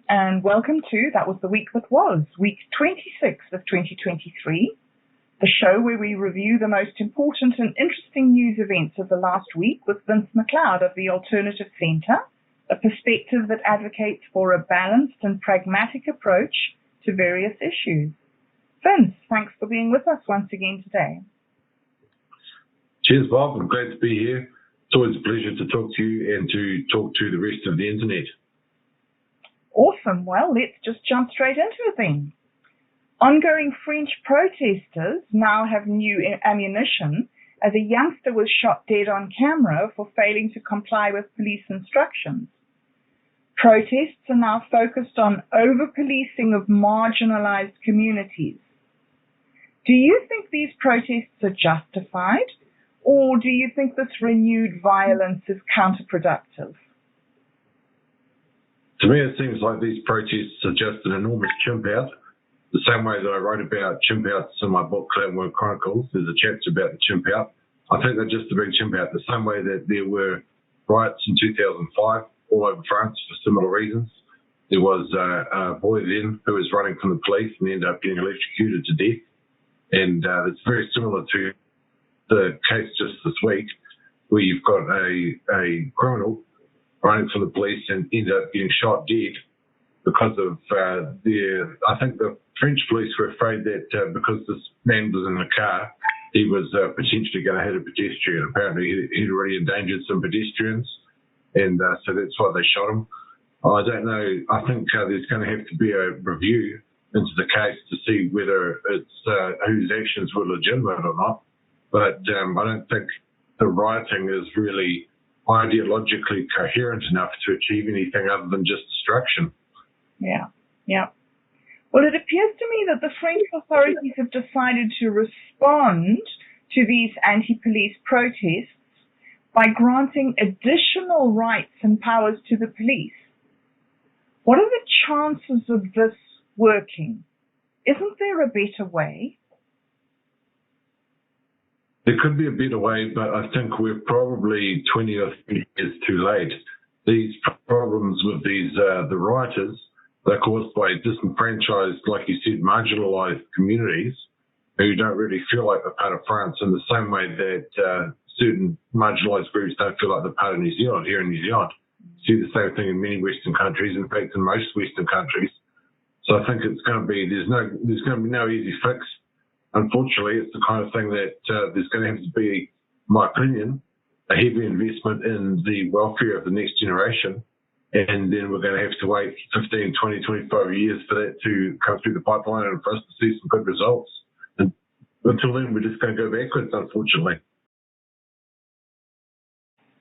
and welcome to That Was the Week That Was, week 26 of 2023, the show where we review the most important and interesting news events of the last week with Vince McLeod of the Alternative Centre, a perspective that advocates for a balanced and pragmatic approach to various issues. Vince, thanks for being with us once again today. Cheers, Bob. I'm glad to be here. It's always a pleasure to talk to you and to talk to the rest of the internet. Awesome. Well, let's just jump straight into it then. Ongoing French protesters now have new ammunition as a youngster was shot dead on camera for failing to comply with police instructions. Protests are now focused on over-policing of marginalized communities. Do you think these protests are justified, or do you think this renewed violence is counterproductive? To me, it seems like these protests are just an enormous chimp out. The same way that I wrote about chimp outs in my book, Clownworm Chronicles, there's a chapter about the chimp out. I think they're just a big chimp out, the same way that there were riots in 2005 all over France for similar reasons. There was a boy then who was running from the police and ended up getting electrocuted to death. And it's very similar to the case just this week, where you've got a criminal running from the police and ended up getting shot dead because of I think the French police were afraid that because this man was in the car, he was potentially going to hit a pedestrian. Apparently, he'd already endangered some pedestrians, and so that's why they shot him. I don't know. I think there's going to have to be a review into the case to see whether it's whose actions were legitimate or not. But I don't think the rioting is really ideologically coherent enough to achieve anything other than just destruction. Yeah. Well, it appears to me that the French authorities have decided to respond to these anti-police protests by granting additional rights and powers to the police. What are the chances of this working? Isn't there a better way? There could be a better way, but I think we're probably 20 or 30 years too late. These problems with the rioters, they're caused by disenfranchised, like you said, marginalised communities who don't really feel like they're part of France in the same way that certain marginalised groups don't feel like they're part of New Zealand here in New Zealand. You see the same thing in many Western countries, in fact, in most Western countries. So I think it's going to be, there's going to be no easy fix. Unfortunately, it's the kind of thing that there's going to have to be, in my opinion, a heavy investment in the welfare of the next generation. And then we're going to have to wait 15, 20, 25 years for that to come through the pipeline and for us to see some good results. And until then, we're just going to go backwards, unfortunately.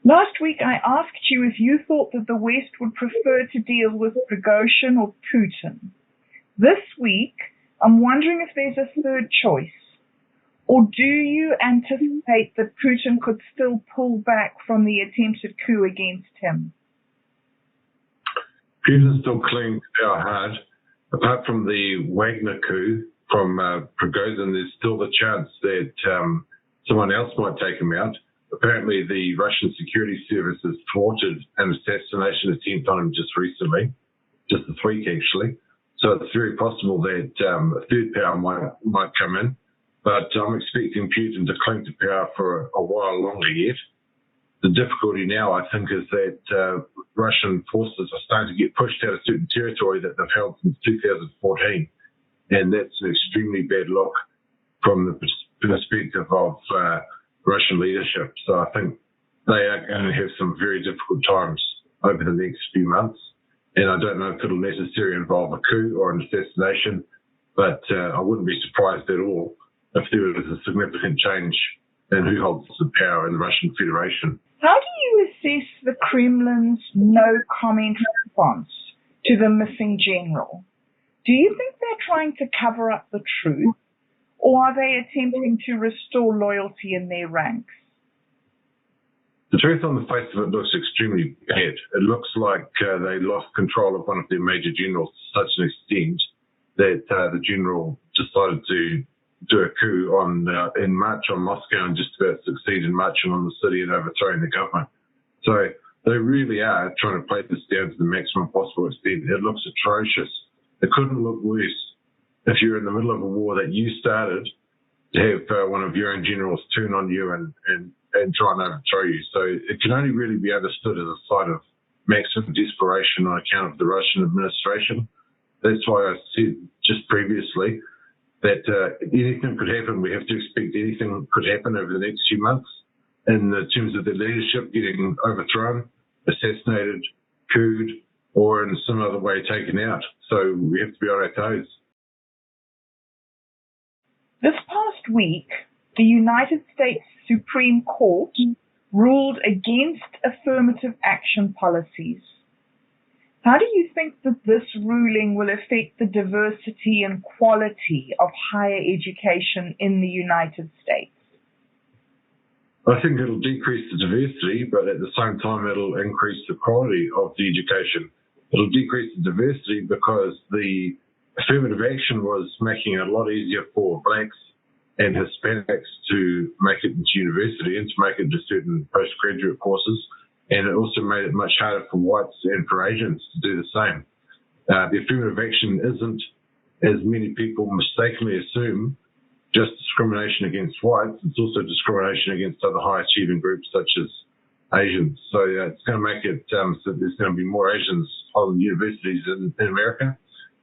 Last week, I asked you if you thought that the West would prefer to deal with Prigozhin or Putin. This week, I'm wondering if there's a third choice, or do you anticipate that Putin could still pull back from the attempted coup against him? Putin's still clinging to power hard. Apart from the Wagner coup from Prigozhin, there's still the chance that someone else might take him out. Apparently, the Russian security services thwarted an assassination attempt on him just recently, just this week actually. So it's very possible that a third power might come in, but I'm expecting Putin to cling to power for a while longer yet. The difficulty now, I think, is that Russian forces are starting to get pushed out of certain territory that they've held since 2014, and that's an extremely bad look from the perspective of Russian leadership. So I think they are going to have some very difficult times over the next few months. And I don't know if it'll necessarily involve a coup or an assassination, but I wouldn't be surprised at all if there was a significant change in who holds the power in the Russian Federation. How do you assess the Kremlin's no-comment response to the missing general? Do you think they're trying to cover up the truth, or are they attempting to restore loyalty in their ranks? The truth on the face of it looks extremely bad. It looks like they lost control of one of their major generals to such an extent that the general decided to do a coup in March on Moscow and just about succeed in marching on the city and overthrowing the government. So They really are trying to play this down to the maximum possible extent. It looks atrocious. It couldn't look worse if you're in the middle of a war that you started to have one of your own generals turn on you and try and overthrow you. So it can only really be understood as a sign of maximum desperation on account of the Russian administration. That's why I said just previously that anything could happen. We have to expect anything could happen over the next few months in terms of the leadership getting overthrown, assassinated, couped, or in some other way taken out. So we have to be on our toes. This past week, the United States Supreme Court ruled against affirmative action policies. How do you think that this ruling will affect the diversity and quality of higher education in the United States? I think it'll decrease the diversity, but at the same time, it'll increase the quality of the education. It'll decrease the diversity because the affirmative action was making it a lot easier for blacks and Hispanics to make it into university and to make it into certain postgraduate courses. And it also made it much harder for whites and for Asians to do the same. The affirmative action isn't, as many people mistakenly assume, just discrimination against whites. It's also discrimination against other high-achieving groups such as Asians. So it's going to make it so there's going to be more Asians on universities in America.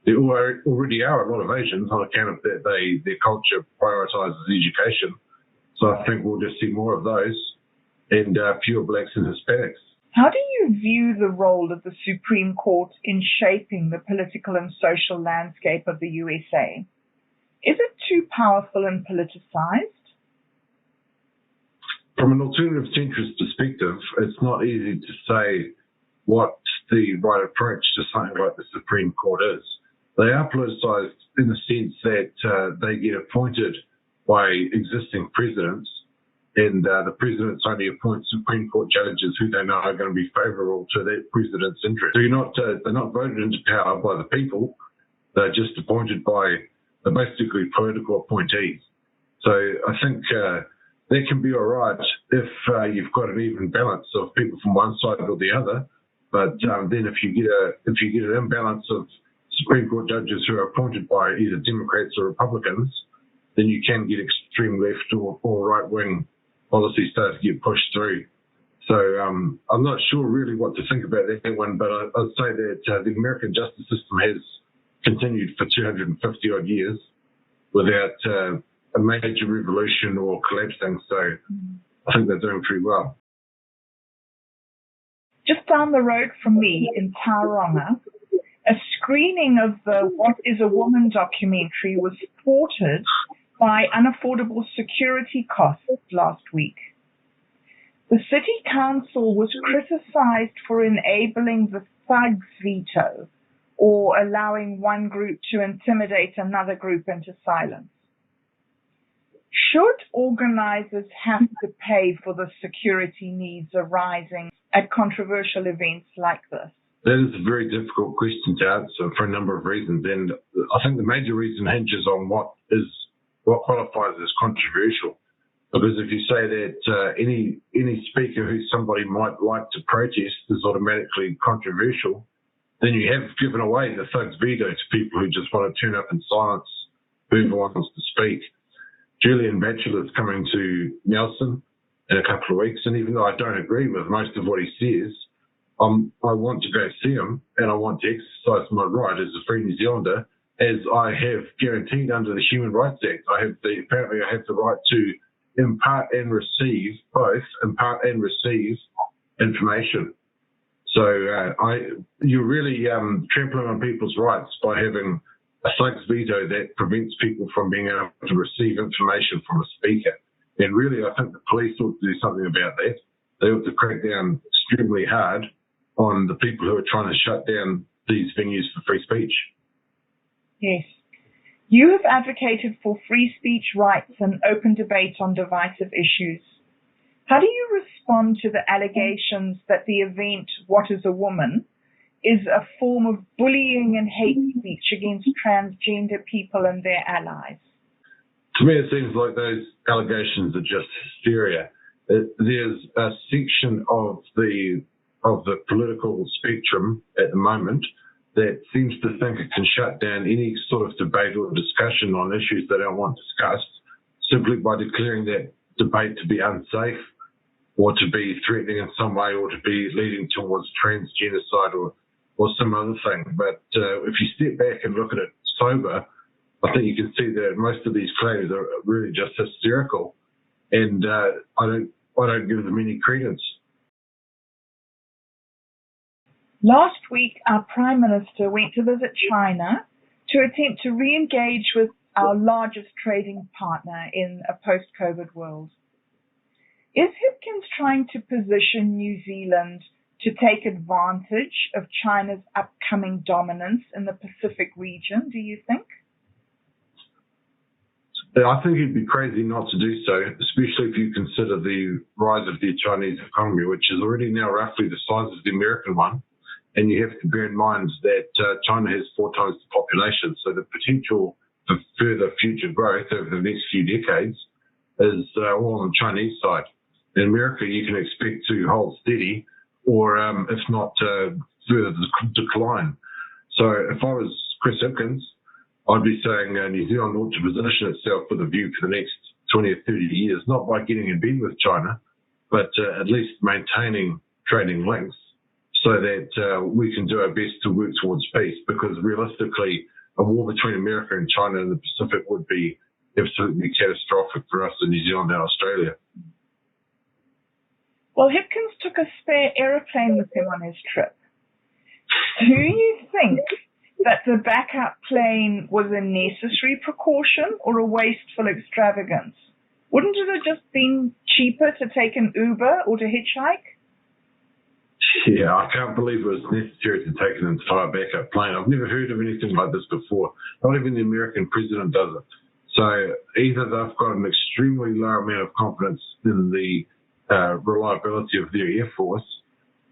There already are a lot of Asians on account of that their culture prioritises education. So I think we'll just see more of those and fewer blacks and Hispanics. How do you view the role of the Supreme Court in shaping the political and social landscape of the USA? Is it too powerful and politicized? From an alternative centrist perspective, it's not easy to say what the right approach to something like the Supreme Court is. They are politicized in the sense that they get appointed by existing presidents, and the presidents only appoint Supreme Court judges who they know are going to be favourable to that president's interest. So they're not voted into power by the people. They're just appointed by basically political appointees. So I think that can be all right if you've got an even balance of people from one side or the other. But then if you get an imbalance of Supreme Court judges who are appointed by either Democrats or Republicans, then you can get extreme left or right-wing policy start to get pushed through. So I'm not sure really what to think about that one, but I'd say that the American justice system has continued for 250 odd years without a major revolution or collapsing. So I think they're doing pretty well. Just down the road from me in Tauranga, a screening of the What is a Woman documentary was thwarted by unaffordable security costs last week. The city council was criticized for enabling the thugs veto, or allowing one group to intimidate another group into silence. Should organizers have to pay for the security needs arising at controversial events like this? That is a very difficult question to answer for a number of reasons, and I think the major reason hinges on what qualifies as controversial. Because if you say that any speaker who somebody might like to protest is automatically controversial, then you have given away the thugs veto to people who just want to turn up in silence whoever wants to speak. Julian Batchelor's coming to Nelson in a couple of weeks, and even though I don't agree with most of what he says, I want to go see him, and I want to exercise my right as a free New Zealander, as I have guaranteed under the Human Rights Act. Apparently I have the right to impart and receive information. So you're really trampling on people's rights by having a thugs veto that prevents people from being able to receive information from a speaker. And really, I think the police ought to do something about that. They ought to crack down extremely hard on the people who are trying to shut down these venues for free speech. Yes. You have advocated for free speech rights and open debate on divisive issues. How do you respond to the allegations that the event, What is a Woman, is a form of bullying and hate speech against transgender people and their allies? To me, it seems like those allegations are just hysteria. There's a section of the of the political spectrum at the moment that seems to think it can shut down any sort of debate or discussion on issues they don't want discussed simply by declaring that debate to be unsafe or to be threatening in some way or to be leading towards transgenocide or some other thing. But if you step back and look at it sober, I think you can see that most of these claims are really just hysterical, and I don't give them any credence. Last week, our Prime Minister went to visit China to attempt to re-engage with our largest trading partner in a post-COVID world. Is Hipkins trying to position New Zealand to take advantage of China's upcoming dominance in the Pacific region, do you think? I think it'd be crazy not to do so, especially if you consider the rise of the Chinese economy, which is already now roughly the size of the American one. And you have to bear in mind that China has 4 times the population, so the potential for further future growth over the next few decades is all on the Chinese side. In America, you can expect to hold steady or, if not, further decline. So if I was Chris Hipkins, I'd be saying New Zealand ought to position itself with a view for the next 20 or 30 years, not by getting in bed with China, but at least maintaining trading links so that we can do our best to work towards peace, because realistically, a war between America and China in the Pacific would be absolutely catastrophic for us in New Zealand and Australia. Well, Hipkins took a spare aeroplane with him on his trip. Do you think that the backup plane was a necessary precaution or a wasteful extravagance? Wouldn't it have just been cheaper to take an Uber or to hitchhike? Yeah, I can't believe it was necessary to take an entire backup plane. I've never heard of anything like this before. Not even the American president does it. So either they've got an extremely low amount of confidence in the reliability of their Air Force,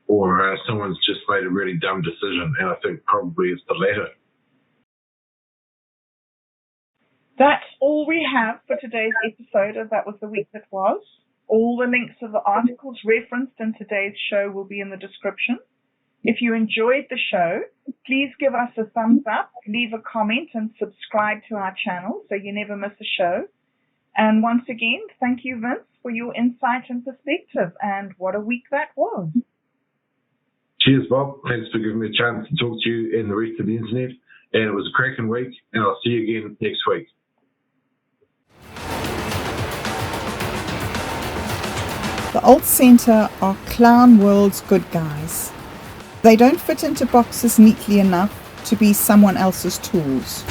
or someone's just made a really dumb decision, and I think probably it's the latter. That's all we have for today's episode of That Was the Week That Was. All the links of the articles referenced in today's show will be in the description. If you enjoyed the show, please give us a thumbs up, leave a comment, and subscribe to our channel so you never miss a show. And once again, thank you, Vince, for your insight and perspective, and what a week that was. Cheers, Bob. Thanks for giving me a chance to talk to you and the rest of the internet. And it was a cracking week, and I'll see you again next week. The Alt Centre are clown world's good guys. They don't fit into boxes neatly enough to be someone else's tools.